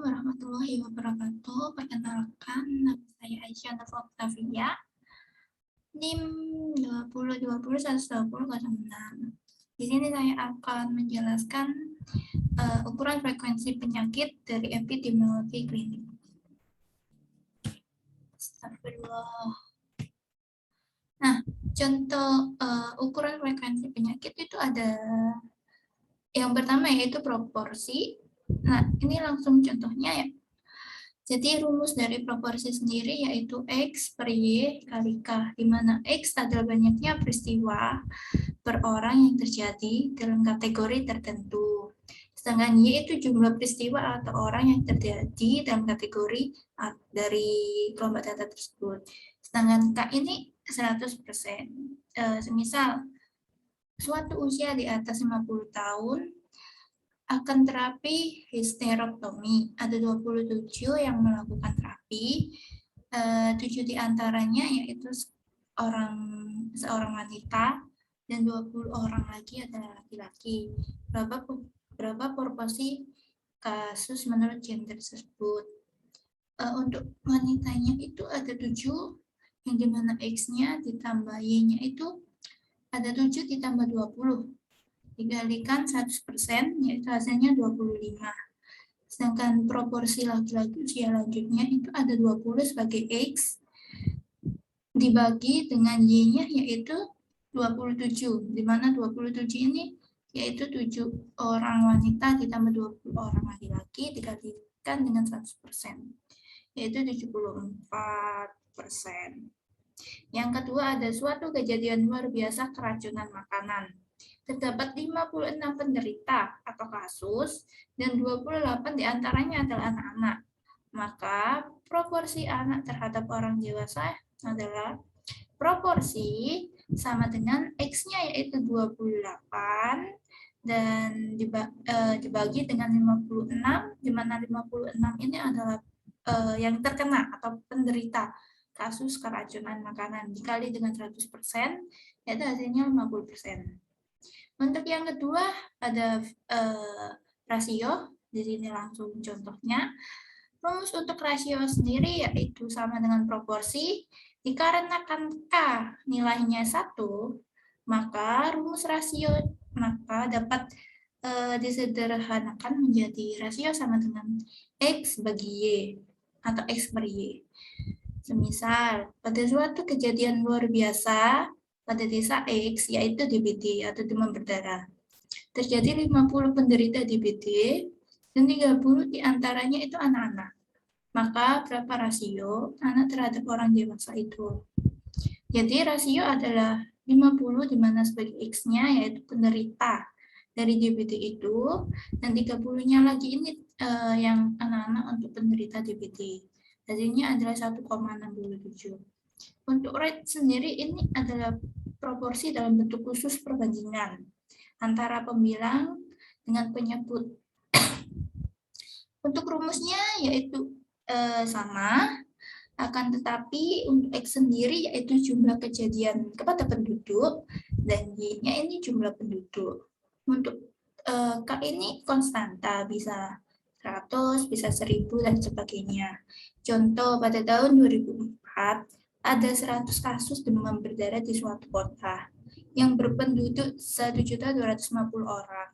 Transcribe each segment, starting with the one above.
Assalamualaikum warahmatullahi wabarakatuh. Perkenalkan, nama saya Aisyah Nova Octavia, NIM 2020-12006. Di sini saya akan menjelaskan ukuran frekuensi penyakit dari epidemiologi klinik. Astagfirullah. Nah, contoh ukuran frekuensi penyakit itu ada yang pertama yaitu proporsi. Nah, ini langsung contohnya ya. Jadi rumus dari proporsi sendiri yaitu X per Y kali K, di mana X adalah banyaknya peristiwa per orang yang terjadi dalam kategori tertentu. Sedangkan Y itu jumlah peristiwa atau orang yang terjadi dalam kategori dari kelompok data tersebut. Sedangkan K ini 100%. Semisal suatu usia di atas 50 tahun, akan terapi histerektomi. Ada 27 yang melakukan terapi, 7 diantaranya yaitu seorang wanita dan 20 orang lagi adalah laki-laki. Berapa proporsi kasus menurut gender tersebut? Untuk wanitanya itu ada 7, yang dimana X-nya ditambah Y-nya itu ada 7 ditambah 20. Dikalikan 100%, yaitu hasilnya 25. Sedangkan proporsi laki-laki usia lanjutnya itu ada 20 sebagai X, dibagi dengan Y-nya yaitu 27, di mana 27 ini yaitu 7 orang wanita ditambah 20 orang laki-laki dikalikan dengan 100%, yaitu 74%. Yang kedua, ada suatu kejadian luar biasa keracunan makanan. Terdapat 56 penderita atau kasus dan 28 diantaranya adalah anak-anak. Maka proporsi anak terhadap orang dewasa adalah proporsi sama dengan X-nya yaitu 28 dan dibagi dengan 56, di mana 56 ini adalah yang terkena atau penderita kasus keracunan makanan, dikali dengan 100%, yaitu hasilnya 50%. Untuk yang kedua ada rasio, di sini langsung contohnya. Rumus untuk rasio sendiri yaitu sama dengan proporsi, dikarenakan K nilainya 1, maka rumus rasio dapat disederhanakan menjadi rasio sama dengan X bagi Y atau X per Y. Semisal, pada suatu kejadian luar biasa pada desa X, yaitu DBD atau demam berdarah, terjadi 50 penderita DBD dan 30 diantaranya itu anak-anak. Maka berapa rasio anak terhadap orang dewasa itu? Jadi rasio adalah 50, di mana sebagai X-nya yaitu penderita dari DBD itu, dan 30-nya lagi ini yang anak-anak untuk penderita DBD. Hasilnya adalah 1,67. Untuk rate sendiri ini adalah proporsi dalam bentuk khusus perbandingan antara pembilang dengan penyebut. Untuk rumusnya yaitu sama, akan tetapi untuk X sendiri yaitu jumlah kejadian kepada penduduk dan Y-nya ini jumlah penduduk. Untuk K ini konstanta, bisa 100, bisa 1000 dan sebagainya. Contoh, pada tahun 2004 ada 100 kasus demam berdarah di suatu kota yang berpenduduk 1.250 orang.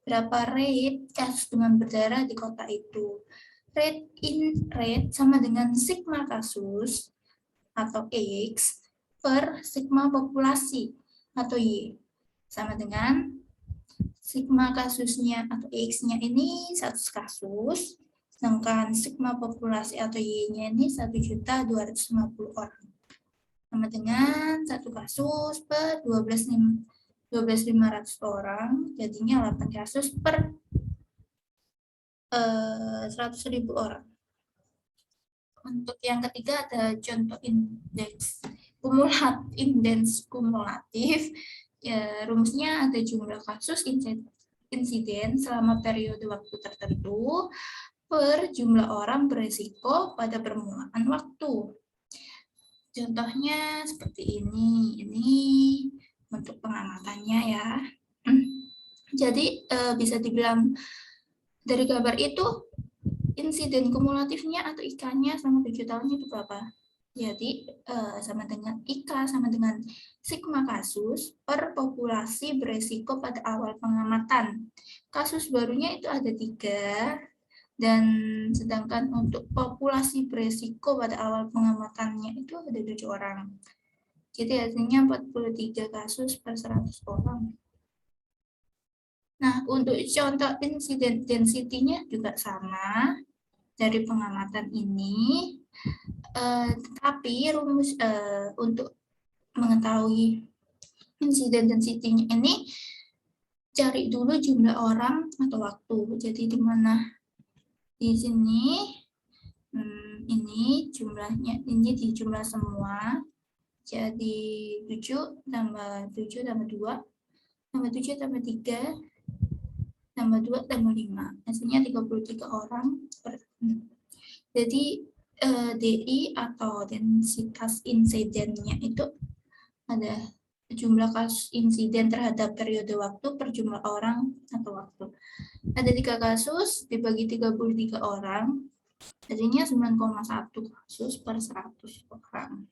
Berapa rate kasus demam berdarah di kota itu? Rate sama dengan sigma kasus atau X per sigma populasi atau Y, sama dengan sigma kasusnya atau X-nya ini 100 kasus, sedangkan sigma populasi atau Y-nya ini 1.250 orang. Sama dengan 1 kasus per 12.500 orang, jadinya 8 kasus per 100.000 orang. Untuk yang ketiga ada contoh indeks kumulatif. Ya, rumusnya ada jumlah kasus insiden selama periode waktu tertentu per jumlah orang beresiko pada permulaan waktu. Contohnya seperti ini. Ini untuk pengamatannya ya. Jadi bisa dibilang dari gambar itu insiden kumulatifnya atau IK-nya sama 7 tahun itu berapa? Jadi sama dengan IK sama dengan sigma kasus per populasi beresiko pada awal pengamatan. Kasus barunya itu ada 3, dan sedangkan untuk populasi beresiko pada awal pengamatannya itu ada 7 orang. Jadi hasilnya 43 kasus per 100 orang. Nah, untuk contoh insiden density-nya juga sama dari pengamatan ini. Tapi rumus untuk mengetahui insiden density-nya ini cari dulu jumlah orang atau waktu. Jadi di mana di sini ini jumlahnya ini di jumlah semua. Jadi 7 tambah 7 tambah 2 tambah 7 tambah 3 tambah 2 tambah 5. Hasilnya 33 orang. Jadi DI atau densitas insidennya itu ada jumlah kasus insiden terhadap periode waktu per jumlah orang atau waktu. Ada 3 kasus dibagi 33 orang, jadinya 9,1 kasus per 100 orang.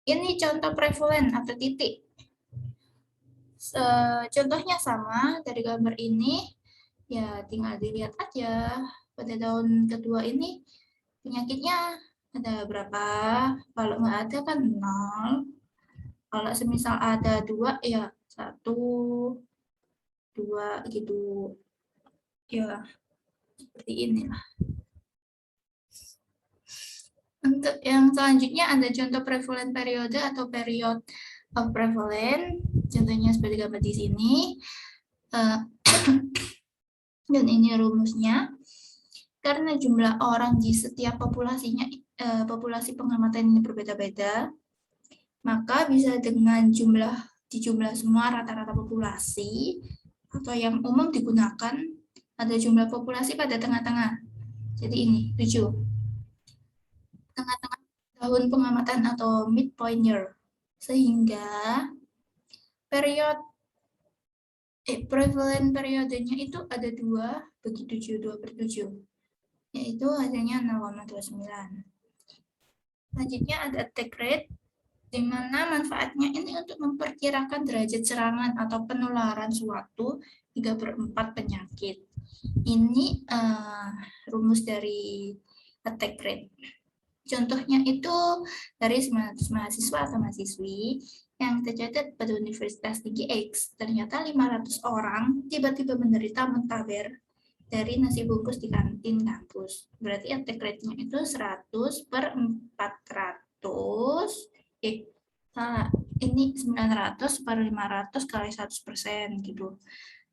Ini contoh prevalen atau titik. Contohnya sama dari gambar ini, ya tinggal dilihat aja pada tahun kedua ini penyakitnya ada berapa. Kalau nggak ada kan 0. Kalau semisal ada 2 ya 1, 2 gitu. Ya seperti inilah. Untuk yang selanjutnya ada contoh prevalent periode atau period of prevalent. Contohnya seperti gambar di sini. Dan ini rumusnya. Karena jumlah orang di setiap populasinya, populasi pengamatan ini berbeda-beda, maka bisa dengan dijumlah semua rata-rata populasi, atau yang umum digunakan ada jumlah populasi pada tengah-tengah. Jadi ini 7. Tengah-tengah tahun pengamatan atau midpoint year. Sehingga prevalent periodenya itu ada 2 bagi 7, 2/7. Yaitu hasilnya 0,29. Selanjutnya ada attack rate, di mana manfaatnya ini untuk memperkirakan derajat serangan atau penularan suatu 3/4 penyakit. Ini rumus dari attack rate. Contohnya itu dari 900 mahasiswa atau mahasiswi yang tercatat pada Universitas Tinggi X. Ternyata 500 orang tiba-tiba menderita muntaber dari nasi bungkus di kantin kampus. Berarti attack rate-nya itu 100/400. Ini 900/500 kali 100% gitu.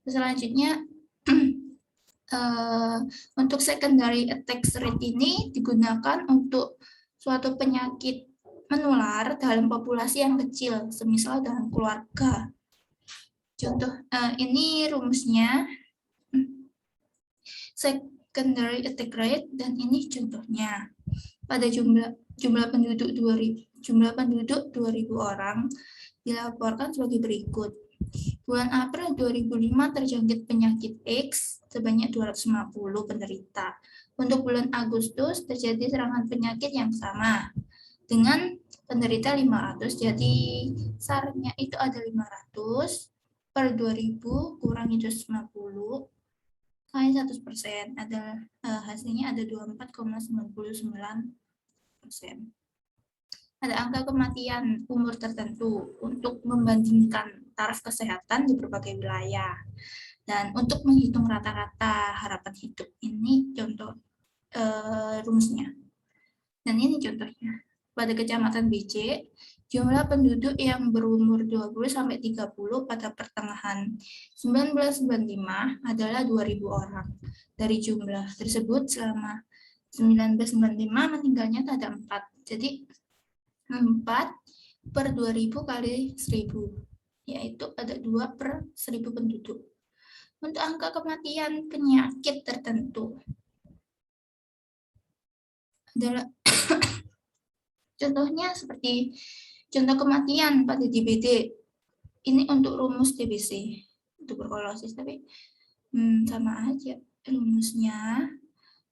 Selanjutnya untuk secondary attack rate ini digunakan untuk suatu penyakit menular dalam populasi yang kecil, semisal dalam keluarga. Contoh ini rumusnya secondary attack rate, dan ini contohnya. Pada jumlah penduduk 2.000 orang dilaporkan sebagai berikut. Bulan April 2005 terjangkit penyakit X sebanyak 250 penderita. Untuk bulan Agustus terjadi serangan penyakit yang sama dengan penderita 500, jadi SAR-nya itu ada 500 per 2000 kurang 250 kali 100%, ada hasilnya ada 24,99%. Ada angka kematian umur tertentu untuk membandingkan taraf kesehatan di berbagai wilayah. Dan untuk menghitung rata-rata harapan hidup, ini contoh rumusnya. Dan ini contohnya. Pada Kecamatan BC, jumlah penduduk yang berumur 20-30 pada pertengahan 1995 adalah 2.000 orang. Dari jumlah tersebut selama 1995 meninggalnya ada 4. Jadi 4/2000 kali 1000, yaitu ada 2/1000 penduduk. Untuk angka kematian penyakit tertentu adalah contohnya seperti contoh kematian pada DBD. Ini untuk rumus TBC, tuberkulosis, tapi sama aja rumusnya.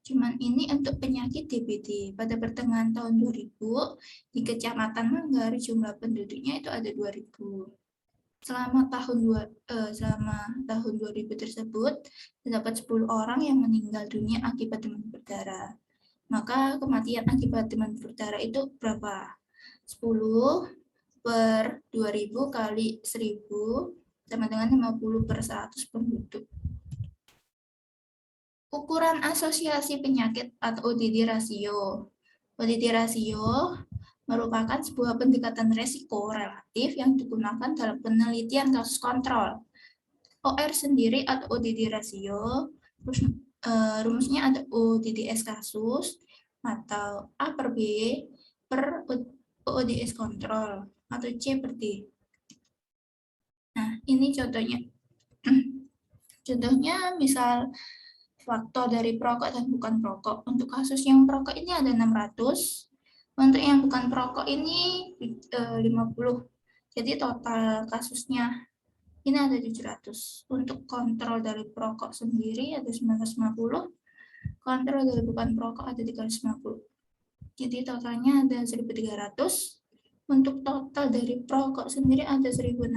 Cuman ini untuk penyakit DBD. Pada pertengahan tahun 2000, di Kecamatan Manggar jumlah penduduknya itu ada 2000. Selama tahun 2000 tersebut, terdapat 10 orang yang meninggal dunia akibat demam berdarah. Maka kematian akibat demam berdarah itu berapa? 10 per 2000 kali 1000 sama dengan 50 per 100 penduduk. Ukuran asosiasi penyakit atau ODD rasio. ODD rasio merupakan sebuah pendekatan resiko relatif yang digunakan dalam penelitian kasus kontrol. OR sendiri atau ODD rasio, rumusnya ada ODDS kasus atau A per B per ODS kontrol atau C per D. Nah, ini contohnya. Contohnya misal faktor dari perokok dan bukan perokok. Untuk kasus yang perokok ini ada 600, untuk yang bukan perokok ini 50. Jadi total kasusnya ini ada 700. Untuk kontrol dari perokok sendiri ada 950, kontrol dari bukan perokok ada 350. Jadi totalnya ada 1.300. Untuk total dari perokok sendiri ada 1.600.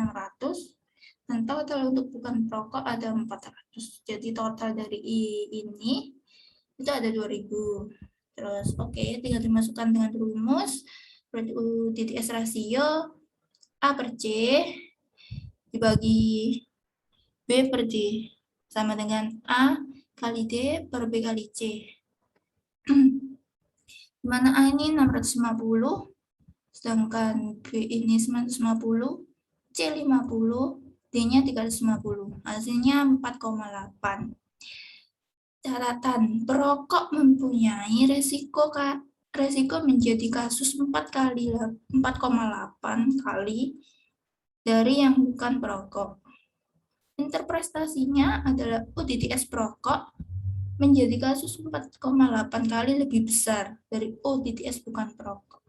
Dan total untuk bukan perokok ada 400. Jadi total dari ini itu ada 2000. Terus tinggal dimasukkan dengan rumus. Berarti UTTS rasio A per C dibagi B per D sama dengan A kali D per B kali C. Dimana A ini 650, sedangkan B ini 950, C 50, D-nya 350, hasilnya 4,8. Catatan, perokok mempunyai resiko menjadi kasus 4,8 kali dari yang bukan perokok. Interpretasinya adalah ODDS perokok menjadi kasus 4,8 kali lebih besar dari ODDS bukan perokok.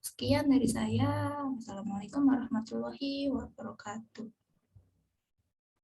Sekian dari saya. Wassalamualaikum warahmatullahi wabarakatuh.